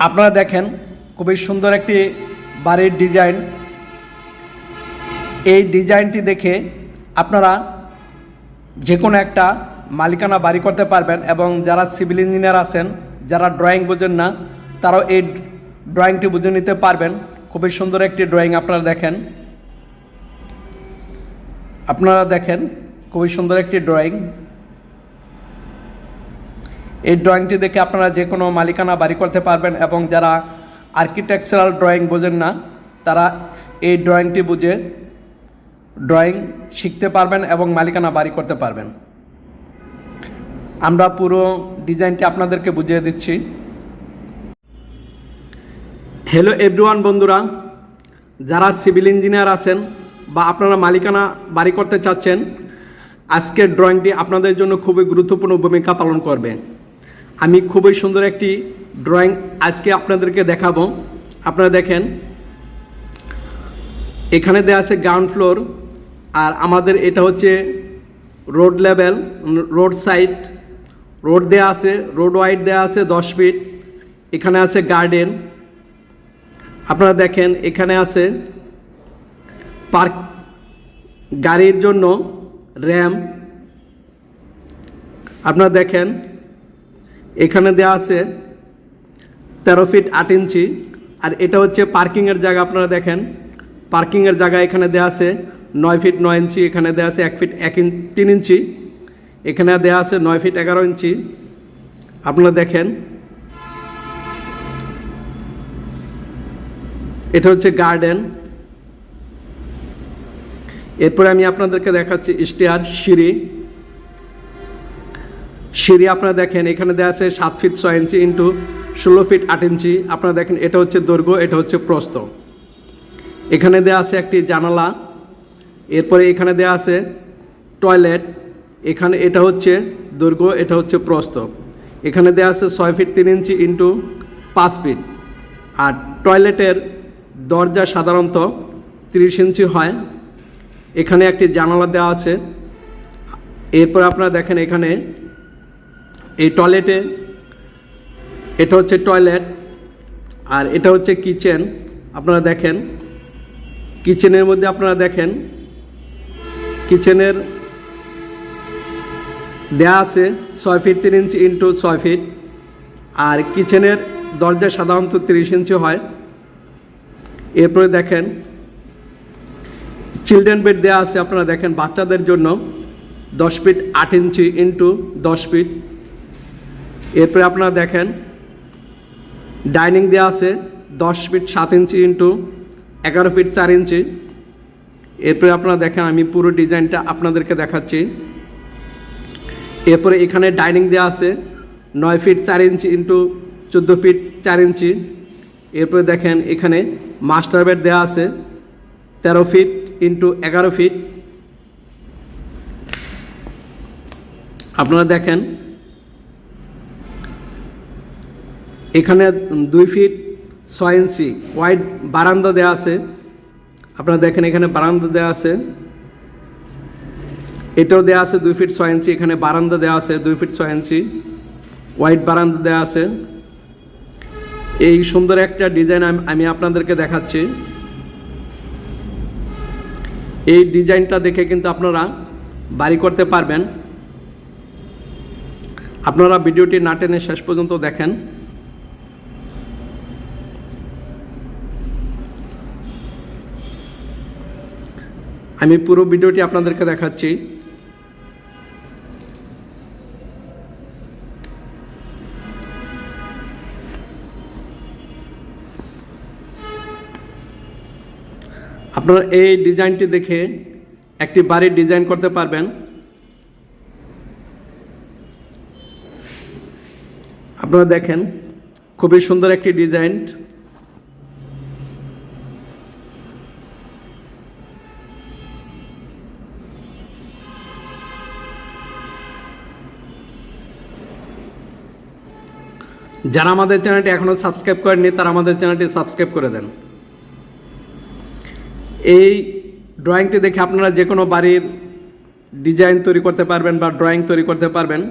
আপনারা দেখেন খুবই সুন্দর একটি বাড়ির ডিজাইন। এই ডিজাইনটি দেখে আপনারা যে কোনো একটা মালিকানা বাড়ি করতে পারবেন এবং যারা সিভিল ইঞ্জিনিয়ার আছেন, যারা ড্রয়িং বোঝেন না, তারাও এই ড্রয়িংটি বুঝে নিতে পারবেন। খুবই সুন্দর একটি ড্রয়িং আপনারা দেখেন খুবই সুন্দর একটি ড্রয়িং। এই ড্রয়িংটি দেখে আপনারা যে কোনো মালিকানা বাড়ি করতে পারবেন এবং যারা আর্কিটেকচারাল ড্রয়িং বোঝেন না, তারা এই ড্রয়িংটি বুঝে ড্রয়িং শিখতে পারবেন এবং মালিকানা বাড়ি করতে পারবেন। আমরা পুরো ডিজাইনটি আপনাদেরকে বুঝিয়ে দিচ্ছি। হ্যালো এভরিওয়ান বন্ধুরা, যারা সিভিল ইঞ্জিনিয়ার আছেন বা আপনারা মালিকানা বাড়ি করতে চাচ্ছেন, আজকের ড্রয়িংটি আপনাদের জন্য খুবই গুরুত্বপূর্ণ ভূমিকা পালন করবে। আমি খুবই সুন্দর একটি ড্রয়িং আজকে আপনাদেরকে দেখাবো। আপনারা দেখেন এখানে দেওয়া আছে গ্রাউন্ড ফ্লোর, আর আমাদের এটা হচ্ছে road level, road side, road দেওয়া আছে, রোড ওয়াইড দেওয়া আছে 10 ফিট। এখানে আছে গার্ডেন। আপনারা দেখেন এখানে আছে পার্ক, গাড়ির জন্য র্যাম্প। আপনারা দেখেন এখানে দেওয়া আছে 13 ফিট 8 ইঞ্চি, আর এটা হচ্ছে পার্কিংয়ের জায়গা। আপনারা দেখেন পার্কিংয়ের জায়গা এখানে দেওয়া আছে 9 ফিট 9 ইঞ্চি, এখানে দেওয়া আছে 1 ফিট 3 ইঞ্চি, এখানে দেওয়া আছে 9 ফিট 11 ইঞ্চি। আপনারা দেখেন এটা হচ্ছে গার্ডেন। এরপরে আমি আপনাদেরকে দেখাচ্ছি স্টেয়ার, সিঁড়ি। আপনারা দেখেন এখানে দেওয়া আছে 7 ফিট 6 ইঞ্চি ইন্টু 16 ফিট 8 ইঞ্চি। আপনারা দেখেন এটা হচ্ছে দৈর্ঘ্য, এটা হচ্ছে প্রস্থ। এখানে দেওয়া আছে একটি জানালা। এরপরে এখানে দেওয়া আছে টয়লেট। এখানে এটা হচ্ছে দৈর্ঘ্য, এটা হচ্ছে প্রস্থ। এখানে দেওয়া আছে 6 ফিট 3 ইঞ্চি ইন্টু 5 ফিট। আর টয়লেটের দরজা সাধারণত 30 ইঞ্চি হয়। এখানে একটি জানালা দেওয়া আছে। এরপর আপনারা দেখেন এখানে এই টয়লেটে, এটা হচ্ছে টয়লেট আর এটা হচ্ছে কিচেন। আপনারা দেখেন কিচেনের মধ্যে আপনারা দেখেন কিচেনের দেয়া আছে 6 ফিট 3 ইঞ্চি ইন্টু 6 ফিট। আর কিচেনের দরজা সাধারণত 30 ইঞ্চি হয়। এরপরে দেখেন চিলড্রেন বেড দেওয়া আছে। আপনারা দেখেন বাচ্চাদের জন্য 10 ফিট 8 ইঞ্চি ইন্টু 10 ফিট। এরপরে আপনারা দেখেন ডাইনিং দেওয়া আছে 10 ফিট 7 ইঞ্চি ইন্টু 11 ফিট 4 ইঞ্চি। এরপরে আপনারা দেখেন আমি পুরো ডিজাইনটা আপনাদেরকে দেখাচ্ছি। এরপরে এখানে ডাইনিং দেওয়া আছে 9 ফিট 4 ইঞ্চি ইন্টু 14 ফিট 4 ইঞ্চি। এরপরে দেখেন এখানে মাস্টার বেড দেওয়া আছে 13 ফিট ইন্টু 11 ফিট। আপনারা দেখেন এখানে 2 ফিট 6 ইঞ্চি ওয়াইড বারান্দা দেওয়া আছে। আপনারা দেখেন এখানে বারান্দা দেওয়া আছে, এটাও দেওয়া আছে 2 ফিট 6 ইঞ্চি। এখানে বারান্দা দেওয়া আছে 2 ফিট 6 ইঞ্চি ওয়াইড বারান্দা দেওয়া আছে। এই সুন্দর একটা ডিজাইন আমি আপনাদেরকে দেখাচ্ছি। এই ডিজাইনটা দেখে কিন্তু আপনারা বাড়ি করতে পারবেন। আপনারা ভিডিওটি না টেনে শেষ পর্যন্ত দেখেন। আমি পুরো ভিডিওটি আপনাদেরকে দেখাচ্ছি। আপনারা এই ডিজাইনটি দেখে একটি বাড়ির ডিজাইন করতে পারবেন। আপনারা দেখেন খুবই সুন্দর একটি ডিজাইন। যারা আমাদের চ্যানেলটি এখনো সাবস্ক্রাইব করেননি তারা আমাদের চ্যানেলটি সাবস্ক্রাইব করে দেন। এই ড্রয়িংটি দেখে আপনারা যে কোনো বাড়ির ডিজাইন তৈরি করতে পারবেন বা ড্রয়িং তৈরি করতে পারবেন।